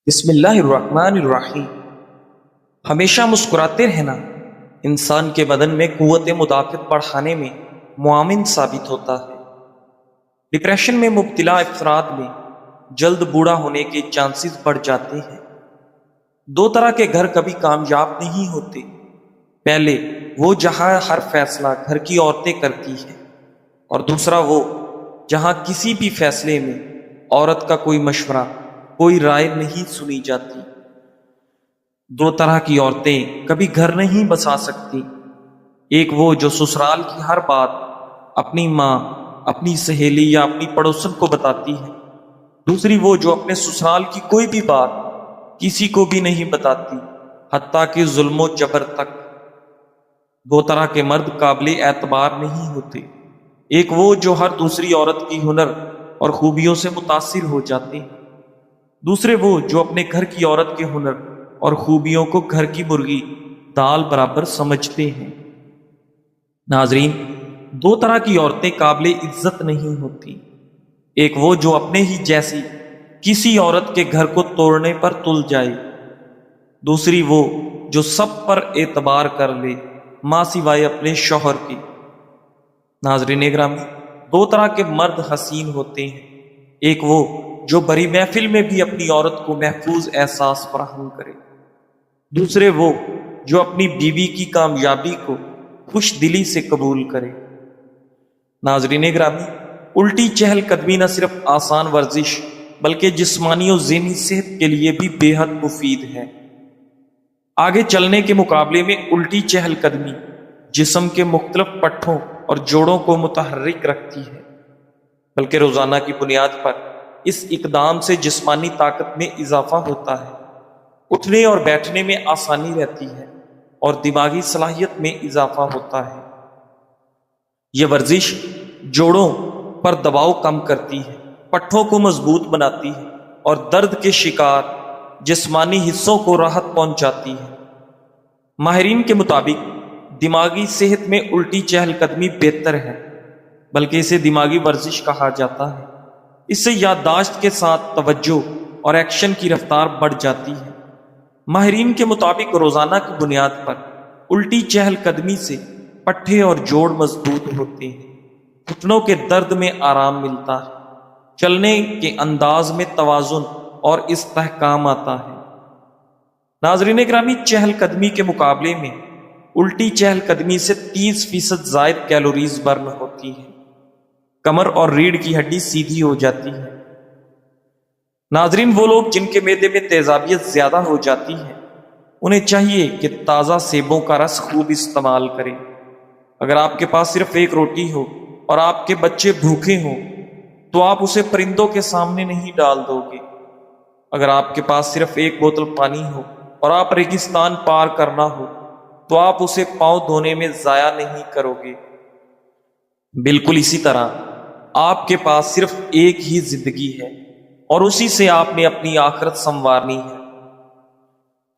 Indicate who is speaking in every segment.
Speaker 1: بسم اللہ الرحمن الرحیم۔ ہمیشہ مسکراتے رہنا انسان کے بدن میں قوت مدافعت بڑھانے میں معاون ثابت ہوتا ہے۔ ڈپریشن میں مبتلا افراد میں جلد بوڑھا ہونے کے چانسز بڑھ جاتے ہیں۔ دو طرح کے گھر کبھی کامیاب نہیں ہوتے۔ پہلے وہ جہاں ہر فیصلہ گھر کی عورتیں کرتی ہیں، اور دوسرا وہ جہاں کسی بھی فیصلے میں عورت کا کوئی مشورہ، کوئی رائے نہیں سنی جاتی۔ دو طرح کی عورتیں کبھی گھر نہیں بسا سکتی۔ ایک وہ جو سسرال کی ہر بات اپنی ماں، اپنی سہیلی یا اپنی پڑوسن کو بتاتی ہے۔ دوسری وہ جو اپنے سسرال کی کوئی بھی بات کسی کو بھی نہیں بتاتی، حتیٰ کہ ظلم و جبر تک۔ دو طرح کے مرد قابل اعتبار نہیں ہوتے۔ ایک وہ جو ہر دوسری عورت کی ہنر اور خوبیوں سے متاثر ہو جاتے ہیں۔ دوسرے وہ جو اپنے گھر کی عورت کے ہنر اور خوبیوں کو گھر کی مرغی دال برابر سمجھتے ہیں۔ ناظرین، دو طرح کی عورتیں قابل عزت نہیں ہوتی۔ ایک وہ جو اپنے ہی جیسی کسی عورت کے گھر کو توڑنے پر تل جائے۔ دوسری وہ جو سب پر اعتبار کر لے، ماں سوائے اپنے شوہر کے۔ ناظرین گرامی، دو طرح کے مرد حسین ہوتے ہیں۔ ایک وہ جو بڑی محفل میں بھی اپنی عورت کو محفوظ احساس فراہم کرے۔ دوسرے وہ جو اپنی بیوی کی کامیابی کو خوش دلی سے قبول کرے۔ ناظرین گرامی، الٹی چہل قدمی نہ صرف آسان ورزش بلکہ جسمانی و ذہنی صحت کے لیے بھی بے حد مفید ہے۔ آگے چلنے کے مقابلے میں الٹی چہل قدمی جسم کے مختلف پٹھوں اور جوڑوں کو متحرک رکھتی ہے، بلکہ روزانہ کی بنیاد پر اس اقدام سے جسمانی طاقت میں اضافہ ہوتا ہے، اٹھنے اور بیٹھنے میں آسانی رہتی ہے اور دماغی صلاحیت میں اضافہ ہوتا ہے۔ یہ ورزش جوڑوں پر دباؤ کم کرتی ہے، پٹھوں کو مضبوط بناتی ہے اور درد کے شکار جسمانی حصوں کو راحت پہنچاتی ہے۔ ماہرین کے مطابق دماغی صحت میں الٹی چہل قدمی بہتر ہے، بلکہ اسے دماغی ورزش کہا جاتا ہے۔ اس سے یادداشت کے ساتھ توجہ اور ایکشن کی رفتار بڑھ جاتی ہے۔ ماہرین کے مطابق روزانہ کی بنیاد پر الٹی چہل قدمی سے پٹھے اور جوڑ مضبوط ہوتے ہیں، گھٹنوں کے درد میں آرام ملتا ہے، چلنے کے انداز میں توازن اور استحکام آتا ہے۔ ناظرین گرامی، چہل قدمی کے مقابلے میں الٹی چہل قدمی سے 30% زائد کیلوریز برن ہوتی ہے۔ کمر اور ریڑھ کی ہڈی سیدھی ہو جاتی ہے۔ ناظرین، وہ لوگ جن کے معدے میں تیزابیت زیادہ ہو جاتی ہے، انہیں چاہیے کہ تازہ سیبوں کا رس خوب استعمال کریں۔ اگر آپ کے پاس صرف ایک روٹی ہو اور آپ کے بچے بھوکے ہوں تو آپ اسے پرندوں کے سامنے نہیں ڈال دو گے۔ اگر آپ کے پاس صرف ایک بوتل پانی ہو اور آپ ریگستان پار کرنا ہو تو آپ اسے پاؤں دھونے میں ضائع نہیں کرو گے۔ بالکل اسی طرح آپ کے پاس صرف ایک ہی زندگی ہے اور اسی سے آپ نے اپنی آخرت سنوارنی ہے۔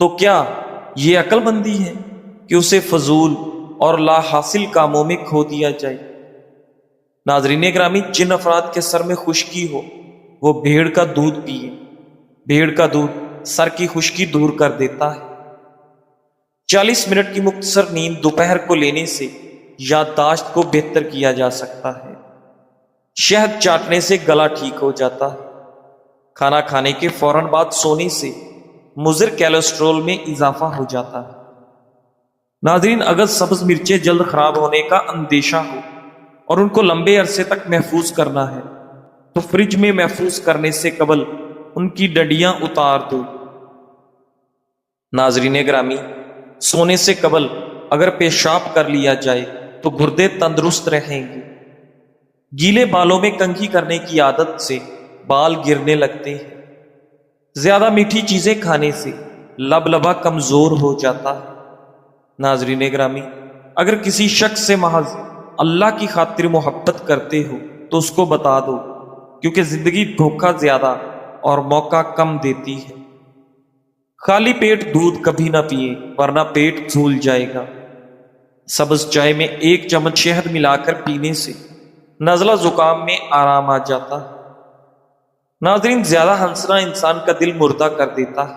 Speaker 1: تو کیا یہ عقل مندی ہے کہ اسے فضول اور لا حاصل کاموں میں کھو دیا جائے؟ ناظرین گرامی، جن افراد کے سر میں خشکی ہو وہ بھیڑ کا دودھ پیے۔ بھیڑ کا دودھ سر کی خشکی دور کر دیتا ہے۔ 40 منٹ کی مختصر نیند دوپہر کو لینے سے یادداشت کو بہتر کیا جا سکتا ہے۔ شہد چاٹنے سے گلا ٹھیک ہو جاتا ہے۔ کھانا کھانے کے فوراً بعد سونے سے مضر کیلسٹرول میں اضافہ ہو جاتا ہے۔ ناظرین، اگر سبز مرچیں جلد خراب ہونے کا اندیشہ ہو اور ان کو لمبے عرصے تک محفوظ کرنا ہے تو فریج میں محفوظ کرنے سے قبل ان کی ڈنڈیاں اتار دو۔ ناظرین گرامی، سونے سے قبل اگر پیشاب کر لیا جائے تو گردے تندرست رہیں گے۔ گیلے بالوں میں کنگھی کرنے کی عادت سے بال گرنے لگتے ہیں۔ زیادہ میٹھی چیزیں کھانے سے لبلبا کمزور ہو جاتا ہے۔ ناظرین گرامی، اگر کسی شخص سے محض اللہ کی خاطر محبت کرتے ہو تو اس کو بتا دو، کیونکہ زندگی دھوکہ زیادہ اور موقع کم دیتی ہے۔ خالی پیٹ دودھ کبھی نہ پیئے ورنہ پیٹ پھول جائے گا۔ سبز چائے میں 1 چمچ شہد ملا کر پینے سے نزلہ زکام میں آرام آ جاتا ہے۔ ناظرین، زیادہ ہنسنا انسان کا دل مردہ کر دیتا ہے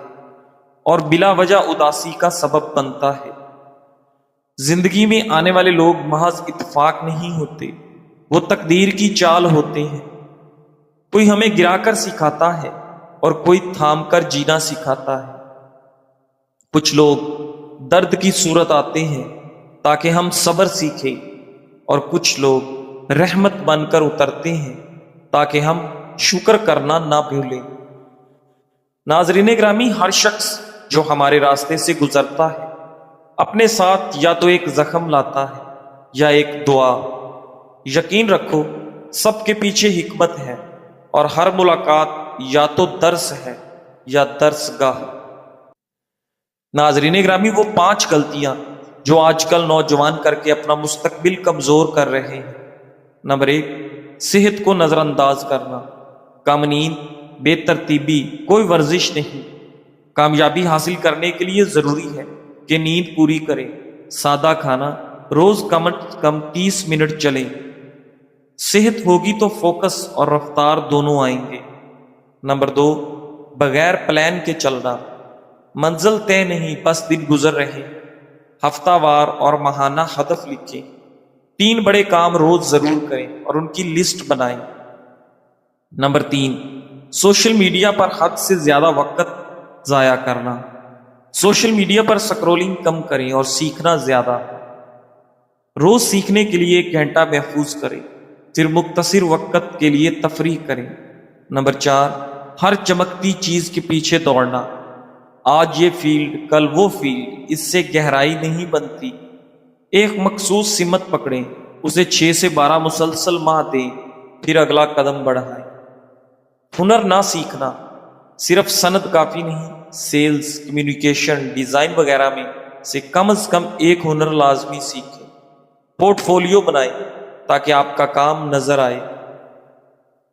Speaker 1: اور بلا وجہ اداسی کا سبب بنتا ہے۔ زندگی میں آنے والے لوگ محض اتفاق نہیں ہوتے، وہ تقدیر کی چال ہوتے ہیں۔ کوئی ہمیں گرا کر سکھاتا ہے اور کوئی تھام کر جینا سکھاتا ہے۔ کچھ لوگ درد کی صورت آتے ہیں تاکہ ہم صبر سیکھیں، اور کچھ لوگ رحمت بن کر اترتے ہیں تاکہ ہم شکر کرنا نہ بھولیں۔ ناظرین گرامی، ہر شخص جو ہمارے راستے سے گزرتا ہے اپنے ساتھ یا تو ایک زخم لاتا ہے یا ایک دعا۔ یقین رکھو، سب کے پیچھے حکمت ہے، اور ہر ملاقات یا تو درس ہے یا درس گاہ۔ ناظرین گرامی، وہ 5 غلطیاں جو آج کل نوجوان کر کے اپنا مستقبل کمزور کر رہے ہیں۔ نمبر 1، صحت کو نظر انداز کرنا۔ کم نیند، بے ترتیبی، کوئی ورزش نہیں۔ کامیابی حاصل کرنے کے لیے ضروری ہے کہ نیند پوری کریں، سادہ کھانا، روز کم از کم 30 منٹ چلیں۔ صحت ہوگی تو فوکس اور رفتار دونوں آئیں گے۔ نمبر 2، بغیر پلان کے چلنا۔ منزل طے نہیں، بس دن گزر رہے۔ ہفتہ وار اور ماہانہ ہدف لکھیں۔ 3 بڑے کام روز ضرور کریں اور ان کی لسٹ بنائیں۔ نمبر 3، سوشل میڈیا پر حد سے زیادہ وقت ضائع کرنا۔ سوشل میڈیا پر سکرولنگ کم کریں اور سیکھنا زیادہ۔ روز سیکھنے کے لیے 1 گھنٹہ محفوظ کریں، پھر مختصر وقت کے لیے تفریح کریں۔ نمبر 4، ہر چمکتی چیز کے پیچھے دوڑنا۔ آج یہ فیلڈ، کل وہ فیلڈ، اس سے گہرائی نہیں بنتی۔ ایک مخصوص سمت پکڑیں، اسے 6 سے 12 مسلسل ماہ دیں، پھر اگلا قدم بڑھائیں۔ ہنر نہ سیکھنا، صرف سند کافی نہیں۔ سیلز، کمیونیکیشن، ڈیزائن وغیرہ میں سے کم از کم 1 ہنر لازمی سیکھیں۔ پورٹ فولیو بنائیں تاکہ آپ کا کام نظر آئے۔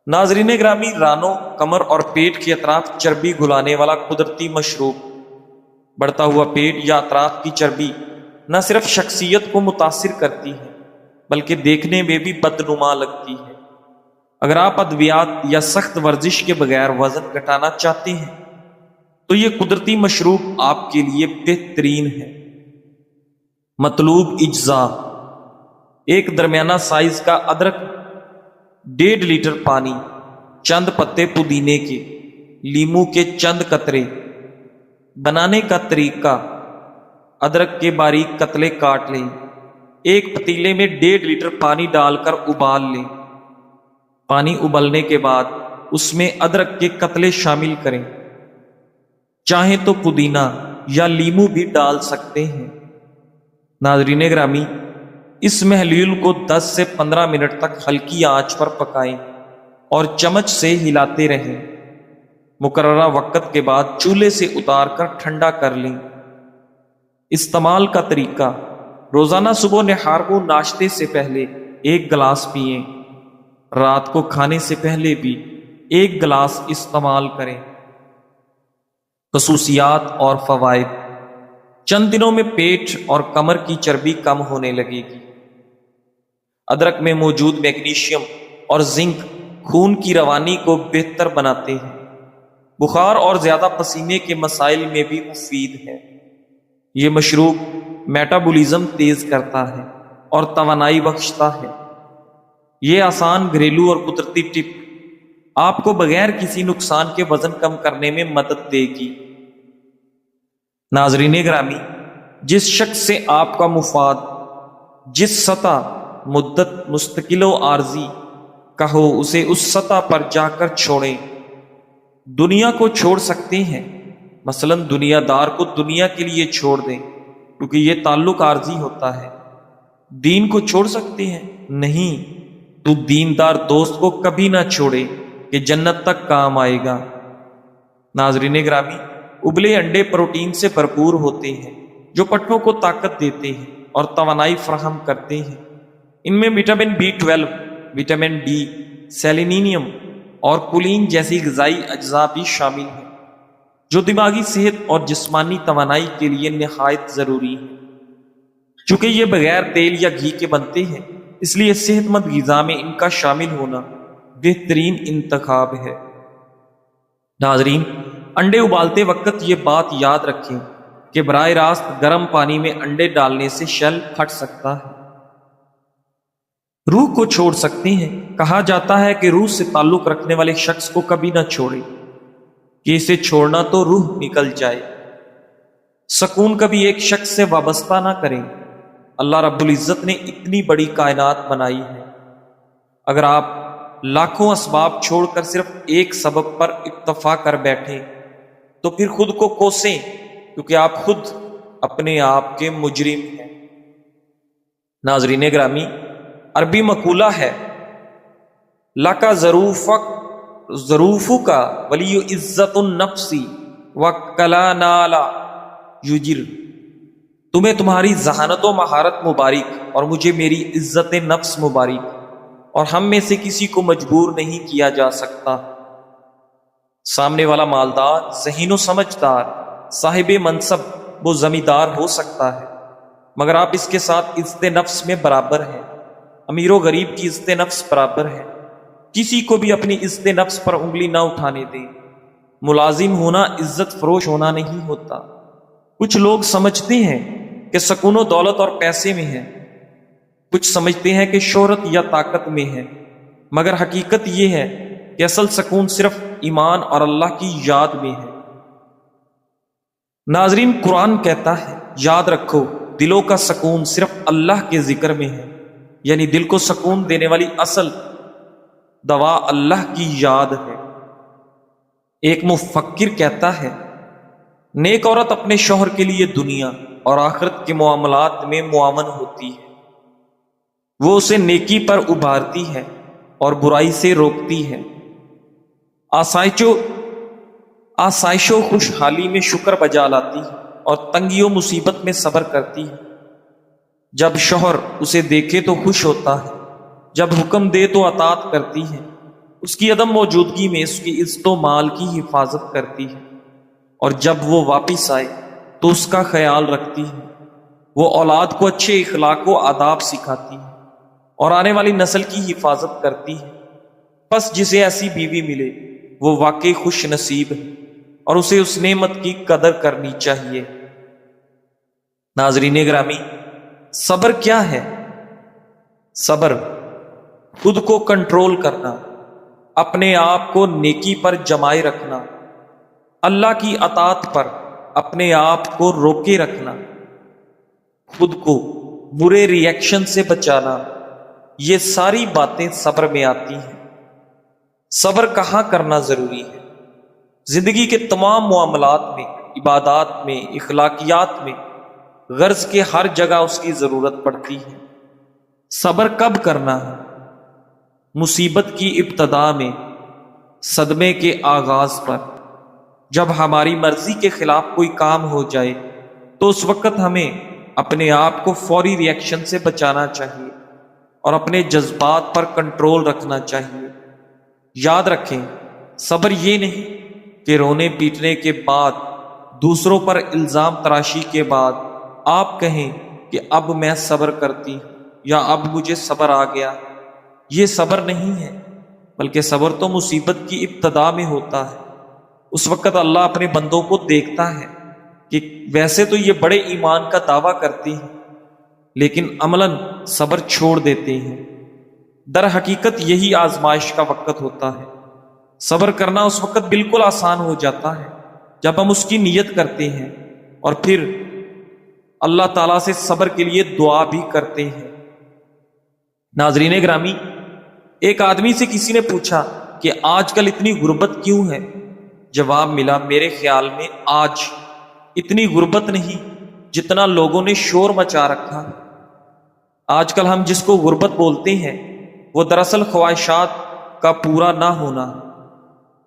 Speaker 1: ناظرین گرامی، رانوں، کمر اور پیٹ کے اطراف چربی گھلانے والا قدرتی مشروب۔ بڑھتا ہوا پیٹ یا اطراف کی چربی نہ صرف شخصیت کو متاثر کرتی ہے بلکہ دیکھنے میں بھی بدنما لگتی ہے۔ اگر آپ ادویات یا سخت ورزش کے بغیر وزن گھٹانا چاہتے ہیں تو یہ قدرتی مشروب آپ کے لیے بہترین ہے۔ مطلوب اجزاء: 1 درمیانہ سائز کا ادرک، 1.5 لیٹر پانی، چند پتے پودینے کے، لیموں کے چند قطرے۔ بنانے کا طریقہ: ادرک کے باریک قطرے کاٹ لیں، ایک پتیلے میں 1.5 لیٹر پانی ڈال کر ابال لیں۔ پانی ابلنے کے بعد اس میں ادرک کے قطرے شامل کریں، چاہیں تو پودینہ یا لیموں بھی ڈال سکتے ہیں۔ ناظرین گرامی، اس محلول کو 10 سے 15 منٹ تک ہلکی آنچ پر پکائیں اور چمچ سے ہلاتے رہیں۔ مقررہ وقت کے بعد چولہے سے اتار کر ٹھنڈا کر لیں۔ استعمال کا طریقہ: روزانہ صبح نہار کو ناشتے سے پہلے 1 گلاس پئیں، رات کو کھانے سے پہلے بھی 1 گلاس استعمال کریں۔ خصوصیات اور فوائد: چند دنوں میں پیٹ اور کمر کی چربی کم ہونے لگے گی۔ ادرک میں موجود میگنیشیم اور زنک خون کی روانی کو بہتر بناتے ہیں۔ بخار اور زیادہ پسینے کے مسائل میں بھی مفید ہے۔ یہ مشروب میٹابولزم تیز کرتا ہے اور توانائی بخشتا ہے۔ یہ آسان، گھریلو اور قدرتی ٹپ آپ کو بغیر کسی نقصان کے وزن کم کرنے میں مدد دے گی۔ ناظرین گرامی، جس شخص سے آپ کا مفاد جس سطح، مدت، مستقل و عارضی کا ہو، اسے اس سطح پر جا کر چھوڑیں۔ دنیا کو چھوڑ سکتے ہیں، مثلا دنیا دار کو دنیا کے لیے چھوڑ دیں کیونکہ یہ تعلق عارضی ہوتا ہے۔ دین کو چھوڑ سکتے ہیں؟ نہیں، تو دیندار دوست کو کبھی نہ چھوڑے کہ جنت تک کام آئے گا۔ ناظرین گرامی، ابلے انڈے پروٹین سے بھرپور ہوتے ہیں جو پٹھوں کو طاقت دیتے ہیں اور توانائی فراہم کرتے ہیں۔ ان میں vitamin B12، vitamin D, selenium اور کولین جیسی غذائی اجزاء بھی شامل ہیں جو دماغی صحت اور جسمانی توانائی کے لیے نہایت ضروری ہے۔ چونکہ یہ بغیر تیل یا گھی کے بنتے ہیں، اس لیے صحت مند غذا میں ان کا شامل ہونا بہترین انتخاب ہے۔ ناظرین، انڈے ابالتے وقت یہ بات یاد رکھیں کہ براہ راست گرم پانی میں انڈے ڈالنے سے شیل پھٹ سکتا ہے، روح کو چھوڑ سکتے ہیں۔ کہا جاتا ہے کہ روح سے تعلق رکھنے والے شخص کو کبھی نہ چھوڑے کہ اسے چھوڑنا تو روح نکل جائے۔ سکون کبھی ایک شخص سے وابستہ نہ کریں۔ اللہ رب العزت نے اتنی بڑی کائنات بنائی ہے، اگر آپ لاکھوں اسباب چھوڑ کر صرف ایک سبب پر اکتفا کر بیٹھیں تو پھر خود کو کوسیں، کیونکہ آپ خود اپنے آپ کے مجرم ہیں۔ ناظرین گرامی، عربی مقولہ ہے لَکَ ظروفک ولی عزت النفسی وَکَلَا نَالَ یجر، تمہیں تمہاری ذہانت و مہارت مبارک اور مجھے میری عزت نفس مبارک، اور ہم میں سے کسی کو مجبور نہیں کیا جا سکتا۔ سامنے والا مالدار، ذہین و سمجھدار، صاحب منصب و زمیندار ہو سکتا ہے، مگر آپ اس کے ساتھ عزت نفس میں برابر ہیں۔ امیر و غریب کی عزت نفس برابر ہے۔ کسی کو بھی اپنی عزت نفس پر انگلی نہ اٹھانے دیں۔ ملازم ہونا عزت فروش ہونا نہیں ہوتا۔ کچھ لوگ سمجھتے ہیں کہ سکون و دولت اور پیسے میں ہے، کچھ سمجھتے ہیں کہ شہرت یا طاقت میں ہے، مگر حقیقت یہ ہے کہ اصل سکون صرف ایمان اور اللہ کی یاد میں ہے۔ ناظرین، قرآن کہتا ہے یاد رکھو دلوں کا سکون صرف اللہ کے ذکر میں ہے، یعنی دل کو سکون دینے والی اصل دوا اللہ کی یاد ہے۔ ایک مفکر کہتا ہے نیک عورت اپنے شوہر کے لیے دنیا اور آخرت کے معاملات میں معاون ہوتی ہے، وہ اسے نیکی پر ابھارتی ہے اور برائی سے روکتی ہے، آسائش و خوشحالی میں شکر بجا لاتی ہے اور تنگی و مصیبت میں صبر کرتی ہے۔ جب شوہر اسے دیکھے تو خوش ہوتا ہے، جب حکم دے تو اطاعت کرتی ہے، اس کی عدم موجودگی میں اس کی عزت و مال کی حفاظت کرتی ہے، اور جب وہ واپس آئے تو اس کا خیال رکھتی ہے۔ وہ اولاد کو اچھے اخلاق و آداب سکھاتی ہے اور آنے والی نسل کی حفاظت کرتی ہے۔ بس جسے ایسی بیوی ملے وہ واقعی خوش نصیب ہے اور اسے اس نعمت کی قدر کرنی چاہیے۔ ناظرین گرامی، صبر کیا ہے؟ صبر خود کو کنٹرول کرنا، اپنے آپ کو نیکی پر جمائے رکھنا، اللہ کی اطاعت پر اپنے آپ کو روکے رکھنا، خود کو برے ری ایکشن سے بچانا، یہ ساری باتیں صبر میں آتی ہیں۔ صبر کہاں کرنا ضروری ہے؟ زندگی کے تمام معاملات میں، عبادات میں، اخلاقیات میں، غرض کے ہر جگہ اس کی ضرورت پڑتی ہے۔ صبر کب کرنا ہے؟ مصیبت کی ابتدا میں، صدمے کے آغاز پر، جب ہماری مرضی کے خلاف کوئی کام ہو جائے تو اس وقت ہمیں اپنے آپ کو فوری ری ایکشن سے بچانا چاہیے اور اپنے جذبات پر کنٹرول رکھنا چاہیے۔ یاد رکھیں، صبر یہ نہیں کہ رونے پیٹنے کے بعد، دوسروں پر الزام تراشی کے بعد آپ کہیں کہ اب میں صبر کرتی ہوں یا اب مجھے صبر آ گیا۔ یہ صبر نہیں ہے، بلکہ صبر تو مصیبت کی ابتدا میں ہوتا ہے۔ اس وقت اللہ اپنے بندوں کو دیکھتا ہے کہ ویسے تو یہ بڑے ایمان کا دعویٰ کرتے ہیں لیکن عملاً صبر چھوڑ دیتے ہیں۔ در حقیقت یہی آزمائش کا وقت ہوتا ہے۔ صبر کرنا اس وقت بالکل آسان ہو جاتا ہے جب ہم اس کی نیت کرتے ہیں اور پھر اللہ تعالیٰ سے صبر کے لیے دعا بھی کرتے ہیں۔ ناظرین گرامی، ایک آدمی سے کسی نے پوچھا کہ آج کل اتنی غربت کیوں ہے؟ جواب ملا، میرے خیال میں آج اتنی غربت نہیں جتنا لوگوں نے شور مچا رکھا۔ آج کل ہم جس کو غربت بولتے ہیں وہ دراصل خواہشات کا پورا نہ ہونا۔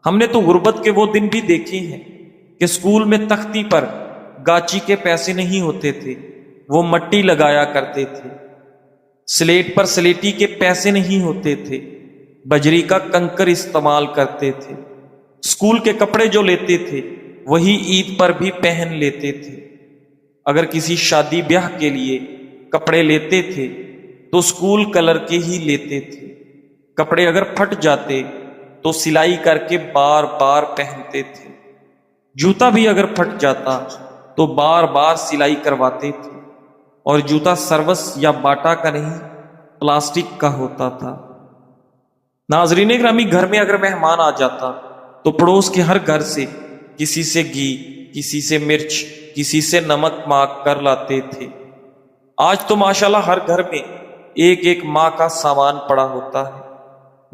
Speaker 1: ہم نے تو غربت کے وہ دن بھی دیکھے ہیں کہ اسکول میں تختی پر گاچی کے پیسے نہیں ہوتے تھے، وہ مٹی لگایا کرتے تھے۔ سلیٹ پر سلیٹی کے پیسے نہیں ہوتے تھے، بجری کا کنکر استعمال کرتے تھے۔ اسکول کے کپڑے جو لیتے تھے وہی عید پر بھی پہن لیتے تھے۔ اگر کسی شادی بیاہ کے لیے کپڑے لیتے تھے تو اسکول کلر کے ہی لیتے تھے۔ کپڑے اگر پھٹ جاتے تو سلائی کر کے بار بار پہنتے تھے، جوتا بھی اگر پھٹ جاتا تو بار بار سلائی کرواتے تھے، اور جوتا سروس یا باٹا کا نہیں، پلاسٹک کا ہوتا تھا۔ ناظرین گرامی، گھر میں اگر مہمان آ جاتا تو پڑوس کے ہر گھر سے کسی سے گھی، کسی سے مرچ، کسی سے نمک مانگ کر لاتے تھے۔ آج تو ماشاءاللہ ہر گھر میں ایک ایک ماہ کا سامان پڑا ہوتا ہے،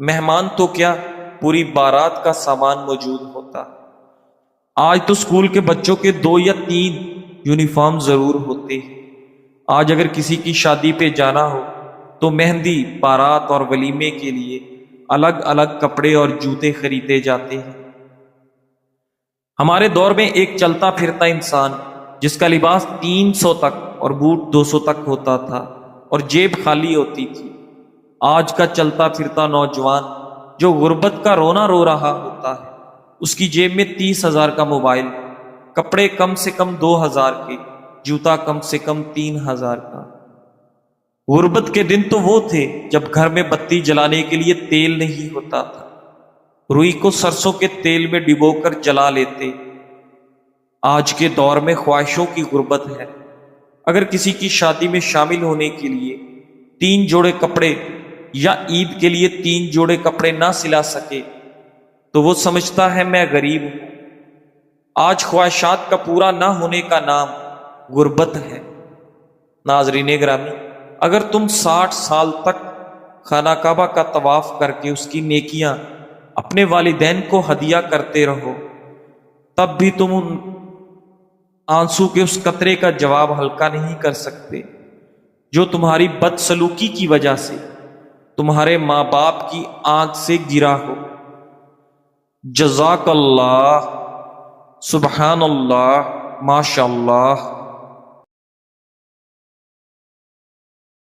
Speaker 1: مہمان تو کیا، پوری بارات کا سامان موجود ہوتا ہے۔ آج تو اسکول کے بچوں کے 2 یا 3 یونیفارم ضرور ہوتے ہیں۔ آج اگر کسی کی شادی پہ جانا ہو تو مہندی، بارات اور ولیمے کے لیے الگ الگ کپڑے اور جوتے خریدے جاتے ہیں۔ ہمارے دور میں ایک چلتا پھرتا انسان جس کا لباس 300 تک اور بوٹ 200 تک ہوتا تھا اور جیب خالی ہوتی تھی۔ آج کا چلتا پھرتا نوجوان جو غربت کا رونا رو رہا ہوتا ہے، اس کی جیب میں 30,000 کا موبائل، کپڑے کم سے کم 2,000 کے، جوتا کم سے کم 3,000 کا۔ غربت کے دن تو وہ تھے جب گھر میں بتی جلانے کے لیے تیل نہیں ہوتا تھا، روئی کو سرسوں کے تیل میں ڈبو کر جلا لیتے۔ آج کے دور میں خواہشوں کی غربت ہے۔ اگر کسی کی شادی میں شامل ہونے کے لیے 3 جوڑے کپڑے یا عید کے لیے 3 جوڑے کپڑے نہ سلا سکے تو وہ سمجھتا ہے میں غریب ہوں۔ آج خواہشات کا پورا نہ ہونے کا نام غربت ہے۔ ناظرین گرامی، اگر تم 60 سال تک خانہ کعبہ کا طواف کر کے اس کی نیکیاں اپنے والدین کو ہدیہ کرتے رہو، تب بھی تم ان آنسو کے اس قطرے کا جواب ہلکا نہیں کر سکتے جو تمہاری بدسلوکی کی وجہ سے تمہارے ماں باپ کی آنکھ سے گرا ہو۔ جزاک اللہ، سبحان اللہ، ماشاء اللہ۔